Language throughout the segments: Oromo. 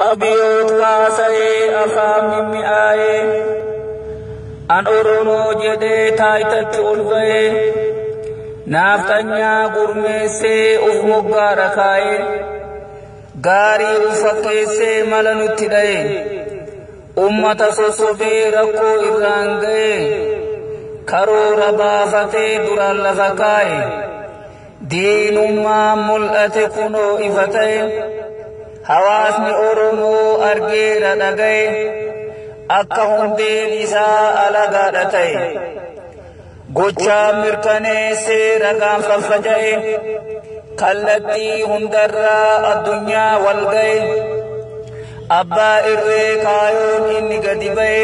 أبيوت واسعي أفام مئاي أن أرونو جدي تايتت ألغي نافتنيا قرميسي أفمقا ركاي غاري أفكيسي ملنو تدي أمة سوسوبي ركو إرانغي كرو ربافتي درال لفكاي دين ما ملأت كنو إفتي حواسني أرمو أرغي ردغي akka hundeen isaa alagaadhata'e gochaa mirkaneessee ragaan faffaca'e kallattii hundarraa addunyaa wal ga'e abbaa irree kaayoon inni gadi ba'e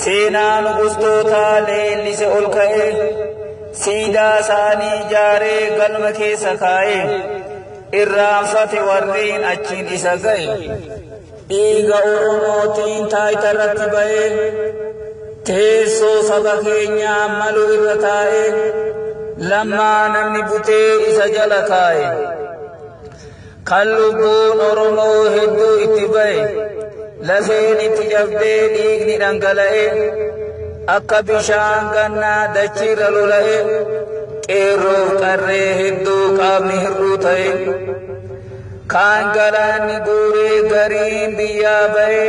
seenaa nugustootaa leellise ol ka'e siidaa isaanii ijaaree galma keessa kaa'e irraanfate warreen achiin isa ga'e dhiiga oromootiin taayitarratti ba'e teessoo saba keenyaa malu irra taa'e lammaa namni butee isa jala kaa'e kan lubbuun oromoo hedduu itti ba'e lafeen itti cabdee dhiigni dhangala'e akka bishaan gannaa dachiirra lola'e qeerroof qarree hedduu qaamni hir'uu ta'e kaan galaanni guuree gariin biyyaa ba'e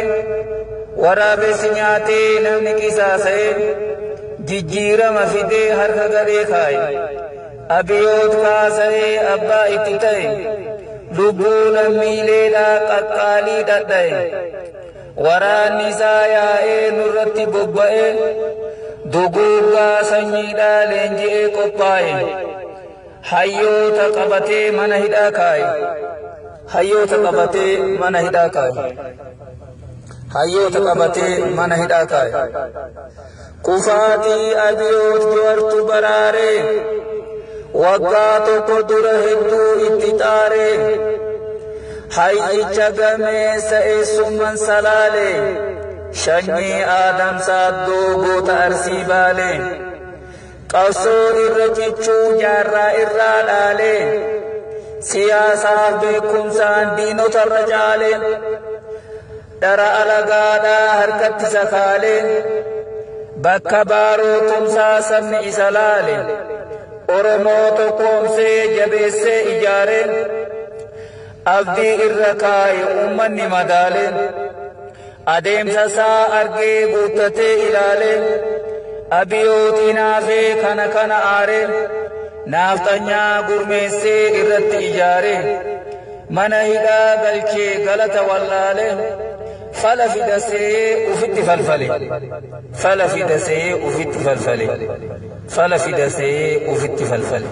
waraabessi nyaatee namni qisaasa'e jijjiirama fidee harka gadhee kaa'e abiyoot kaasa'ee abbaa itti ta'e lubbuu lammiileedhaa qaqqaalii dhadha'e waraanni isaa yaa'ee nurratti bobba'e duguuggaa sanyiidhaa leenji'ee qophaa'e hayyoota qabatee mana hidhaa kaa'e hayyoota qabatee mana hidhaa kaa'e hayyoota qabatee mana hidhaa kaa'e kufaatii abiyoot jawartu baraaree waggaa tokko dura hedduu itti xaaree hayyicha gameessa eessumman salaalee shanyii aadamsaaddoo goota arsii baalee qabsoo irra cichuu jaarraa irraa dhaalee siyaasaaf beekumsaan diinotarra caalee dhara alagaadhaa harkatti sakaalee bakka baarootumsaa sabni isa laale oromoo tokkoomsee jabeessee ijaaree abdii irra kaa'e ummanni madaale adeemsa isaa argee guuttatee ilaale abiyootii naafee kana aare naaftanyaa gurmeessee irratti ijaare mana hidhaa galchee galata wallaale fala fidasee ufitti falfale fala fidasee ufitti falfale fala fidasee ufitti falfale